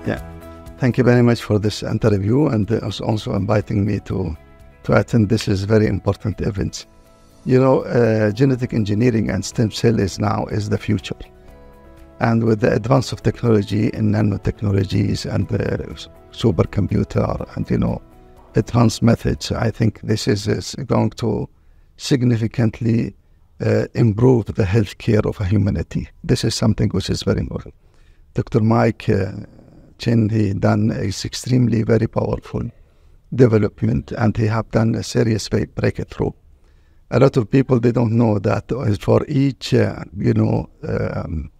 Yeah. Thank you very much for this interview and also inviting me to attend this is very important event. You know, genetic engineering and stem cell is the future. And with the advance of technology in nanotechnologies and supercomputer and, you know, advanced methods, I think this is going to significantly improve the healthcare of humanity. This is something which is very important. Dr. Mike Chen, he done is extremely very powerful development, and he have done a serious breakthrough. A lot of people, they don't know that for each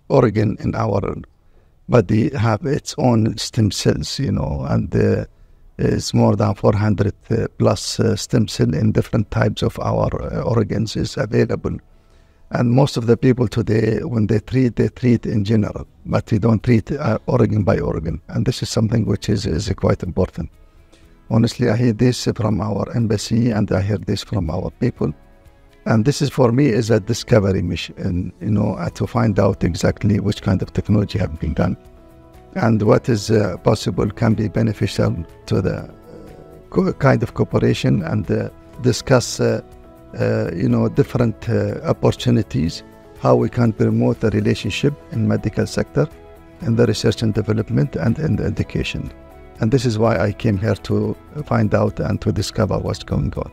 organ in our body have its own stem cells, you know, and it's more than 400 plus stem cell in different types of our organs is available. And most of the people today, when they treat in general, but they don't treat organ by organ. And this is something which is quite important. Honestly, I hear this from our embassy and I hear this from our people. And this is, for me, is a discovery mission, you know, to find out exactly which kind of technology have been done and what is possible can be beneficial to the kind of cooperation and discuss, different opportunities, how we can promote the relationship in medical sector, in the research and development, and in the education. And this is why I came here to find out and to discover what's going on.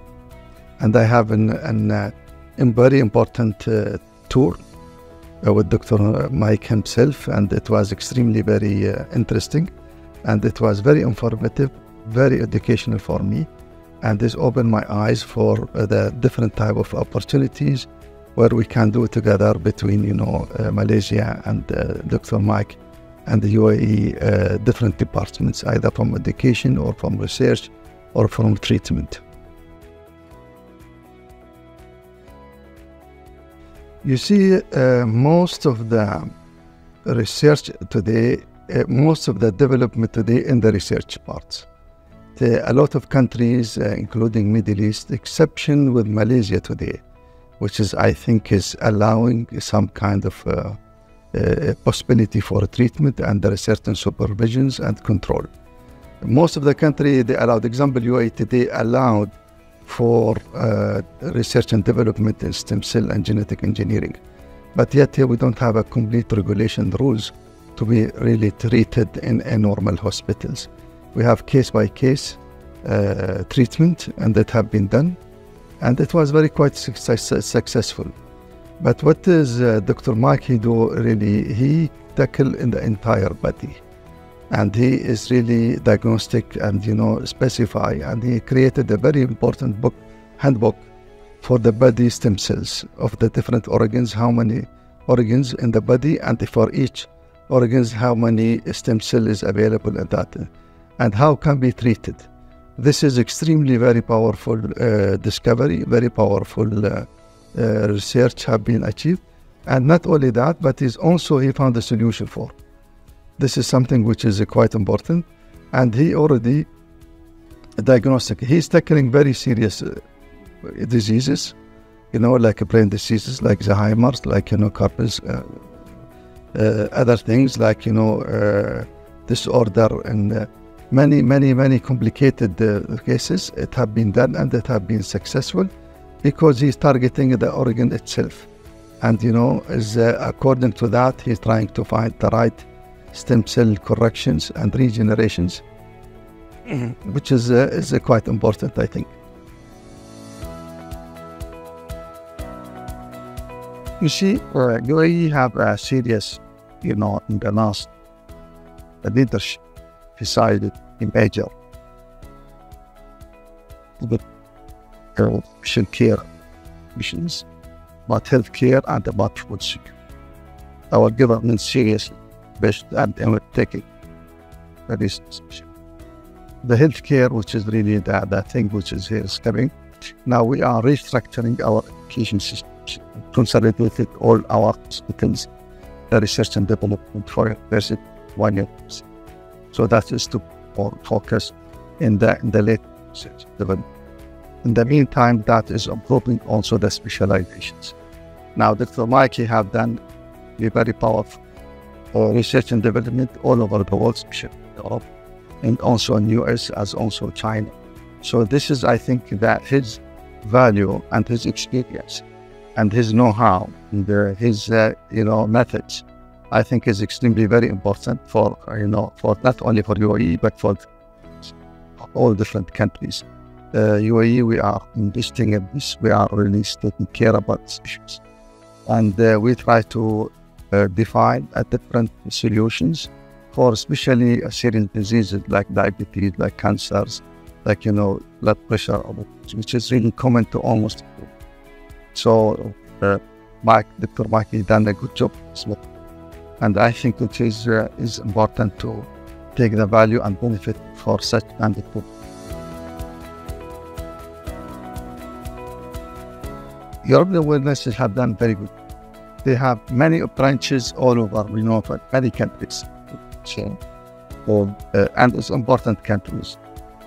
And I have a very important tour with Dr. Mike himself, and it was extremely very interesting, and it was very informative, very educational for me, and this opened my eyes for the different type of opportunities where we can do together between, you know, Malaysia and Dr. Mike and the UAE different departments, either from education or from research or from treatment. You see, most of the research today, most of the development today in the research parts. A lot of countries, including Middle East, exception with Malaysia today, which is, I think, is allowing some kind of possibility for treatment under certain supervisions and control. Most of the country, they allowed, example, UAE today allowed for research and development in stem cell and genetic engineering. But yet here we don't have a complete regulation rules to be really treated in normal hospitals. We have case-by-case treatment, and that have been done, and it was very quite successful. But what is Dr. Mike, he do really, he tackle in the entire body. And he is really diagnostic and, you know, specify, and he created a very important handbook for the body stem cells of the different organs, how many organs in the body, and for each organs, how many stem cell is available in that, and how can be treated. This is extremely very powerful discovery, very powerful research have been achieved. And not only that, but he found a solution for. This is something which is quite important, and he already diagnostic. He's tackling very serious diseases, you know, like brain diseases, like Alzheimer's, like, you know, Carpus, other things like, you know, disorder, and many complicated cases. It have been done, and it have been successful because he's targeting the organ itself, and, you know, is according to that, he's trying to find the right stem cell corrections and regenerations, which is quite important, I think. You see, UAE have a serious, you know, in the last, the leadership decided in major with patient care missions, about healthcare and about food security. Our government seriously based and taking this decision. The healthcare, which is really the thing which is here is coming. Now we are restructuring our education systems, consolidating all our hospitals, the research and development for university, 1 year. So that is to focus in the late research development. In the meantime, that is improving also the specializations. Now, Dr. Mike have done a very powerful research and development all over the world, Europe, and also in US as also China. So this is, I think, that his value and his experience and his know-how and his methods, I think, is extremely very important for for not only for UAE but for all different countries. UAE, we are investing in this. We are really taking care about these issues, and we try to define different solutions for especially serious diseases like diabetes, like cancers, like blood pressure, which is really common to almost all. So Dr. Mike done a good job, and I think it is important to take the value and benefit for such kind of people. European wellnesses have done very good. They have many branches all over, for many countries, and it's important countries.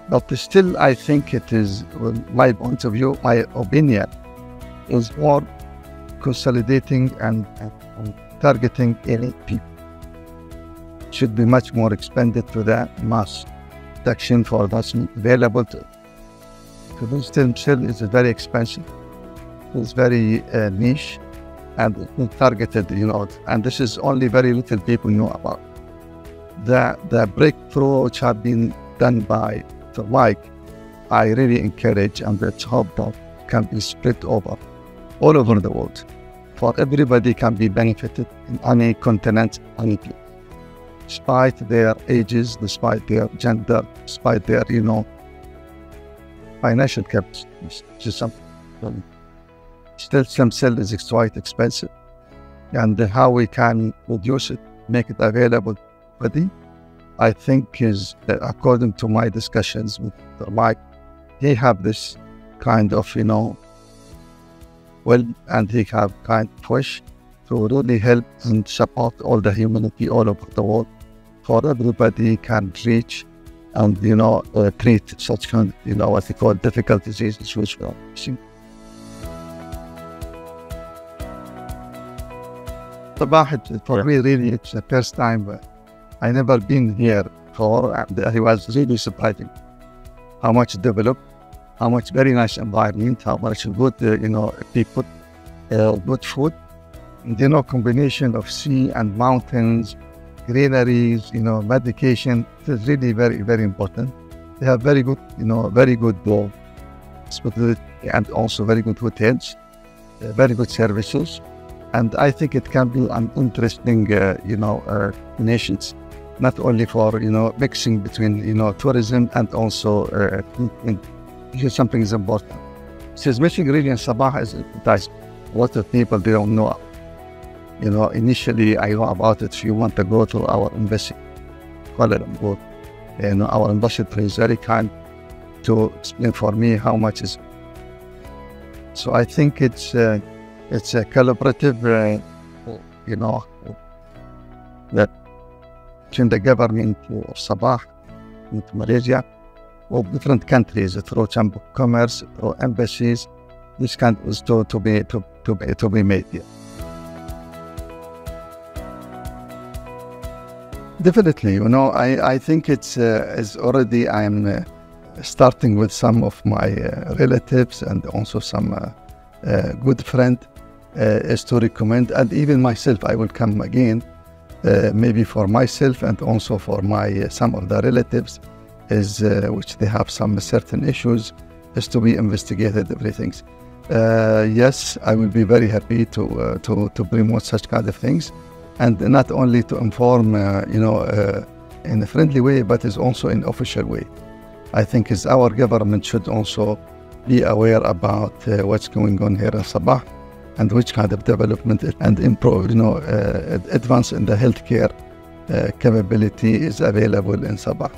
But still, I think it is, my point of view, my opinion, is more consolidating and targeting elite people. Should be much more expanded to the mass production for that's available to do stem cell is very expensive. It's very niche and targeted, and this is only very little people know about. The breakthrough which have been done by Dr. Mike, I really encourage, and let's hope that can be spread over all over the world, for everybody can be benefited in any continent, any place, despite their ages, despite their gender, despite their, financial capacity. Just something. Still, stem cell is quite expensive, and how we can reduce it, make it available to everybody, I think is, according to my discussions with Dr. Mike, he have this kind of, and he have kind of wish to really help and support all the humanity all over the world, for everybody can reach and, treat such kind of, what they call difficult diseases, which we are facing. Sabah, for me, really, it's the first time I never been here before, and it was really surprising how much developed, how much very nice environment, how much good, people, good food, and, combination of sea and mountains, greeneries, medication. It is really very, very important. They have very good, hospitality, and also very good hotels, very good services. And I think it can be an interesting, nations, not only for, mixing between, tourism and also, something is important. Since missing really in Sabah is advertised. A lot of people, they don't know. Initially I know about it a few months ago to our embassy, Kuala Lumpur. Our ambassador is very kind to explain for me how much is. So I think it's a collaborative, that between the government of Sabah and Malaysia, of different countries, through Chamber of Commerce, through embassies, this kind is to be made here. Definitely, I think it's already. I'm starting with some of my relatives and also some good friend is to recommend, and even myself, I will come again, maybe for myself and also for my some of the relatives, is which they have some certain issues, is to be investigated. Everything. Yes, I will be very happy to promote such kind of things, and not only to inform, in a friendly way, but is also in official way. I think is our government should also be aware about what's going on here in Sabah, and which kind of development and improve, advance in the healthcare capability is available in Sabah.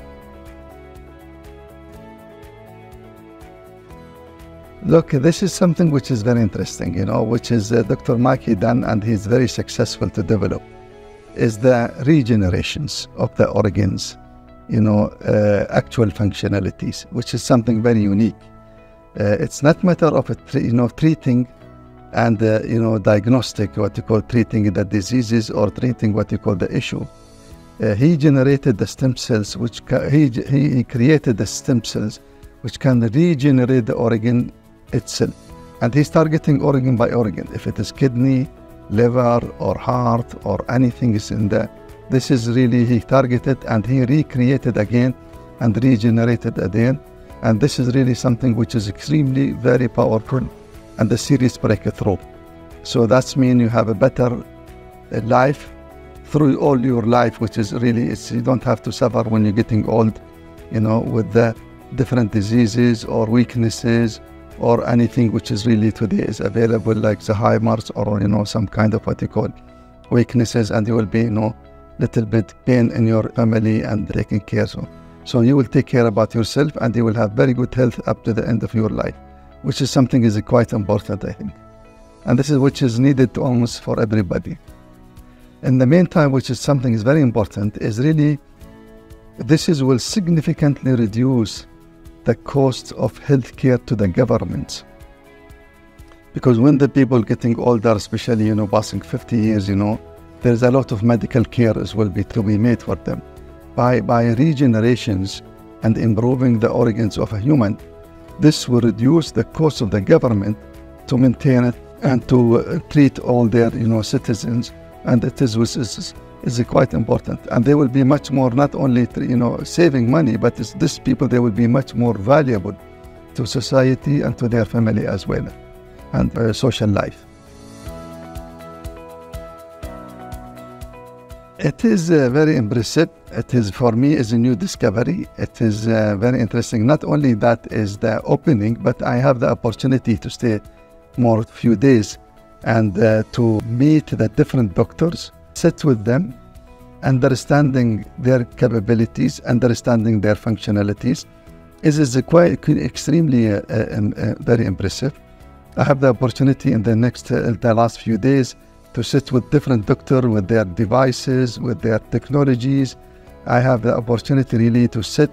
Look, this is something which is very interesting, which is Dr. Maki done, and he's very successful to develop, is the regenerations of the organs, actual functionalities, which is something very unique. It's not matter of treating and diagnostic, what you call treating the diseases or treating what you call the issue. He generated the stem cells, he created the stem cells which can regenerate the organ itself. And he's targeting organ by organ. If it is kidney, liver, or heart, or anything is in there, this is really, he targeted and he recreated again and regenerated again. And this is really something which is extremely very powerful and a serious breakthrough. So that's mean you have a better life through all your life, which is really, you don't have to suffer when you're getting old, with the different diseases or weaknesses or anything which is really today is available, like Alzheimer's or, some kind of what you call weaknesses, and you will be, little bit pain in your family and taking care. So you will take care about yourself and you will have very good health up to the end of your life, which is something is quite important, I think. And this is which is needed almost for everybody. In the meantime, which is something is very important, is really will significantly reduce the cost of healthcare to the government. Because when the people getting older, especially, passing 50 years, there's a lot of medical care as well to be made for them. By regenerations and improving the organs of a human, this will reduce the cost of the government to maintain it and to treat all their, citizens. And it is quite important. And they will be much more, not only, saving money, but these people, they will be much more valuable to society and to their family as well, and social life. It is very impressive. It is, for me, is a new discovery. It is very interesting. Not only that is the opening, but I have the opportunity to stay more few days and to meet the different doctors, sit with them, understanding their capabilities, understanding their functionalities. It is quite extremely very impressive. I have the opportunity in the last few days to sit with different doctors, with their devices, with their technologies. I have the opportunity really to sit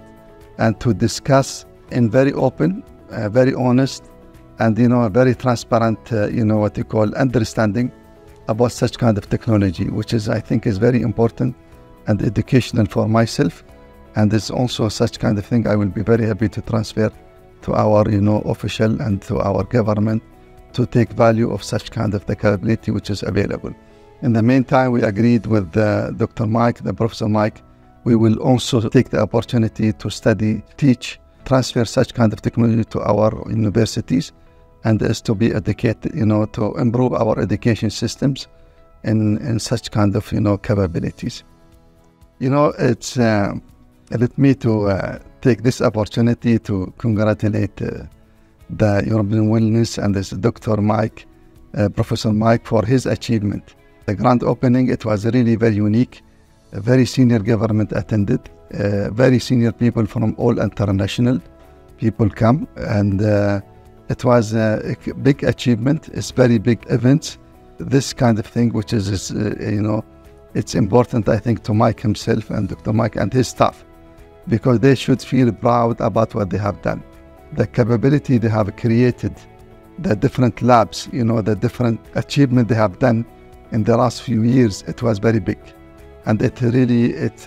and to discuss in very open, very honest, and very transparent, what you call understanding about such kind of technology, which is, I think, is very important and educational for myself. And it's also such kind of thing I will be very happy to transfer to our, official and to our government to take value of such kind of the capability which is available. In the meantime, we agreed with Dr. Mike, the Professor Mike, we will also take the opportunity to study, teach, transfer such kind of technology to our universities, and is to be educated, to improve our education systems in such kind of, capabilities. It's let me to take this opportunity to congratulate the European Wellness and this Dr. Mike, Professor Mike, for his achievement. The grand opening, it was really very unique. A very senior government attended, very senior people from all international people come, and it was a big achievement. It's very big events. This kind of thing, which is, it's important, I think, to Mike himself and Dr. Mike and his staff, because they should feel proud about what they have done. The capability they have created, the different labs, the different achievement they have done in the last few years, it was very big. And it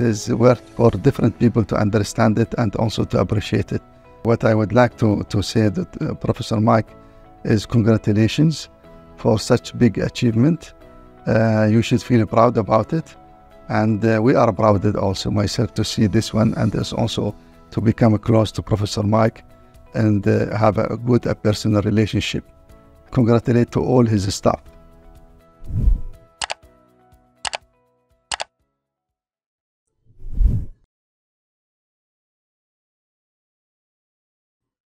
is worth for different people to understand it and also to appreciate it. What I would like to say that Professor Mike is congratulations for such big achievement. You should feel proud about it. And we are proud also myself to see this one, and also to become close to Professor Mike and have a good personal relationship. Congratulate to all his staff.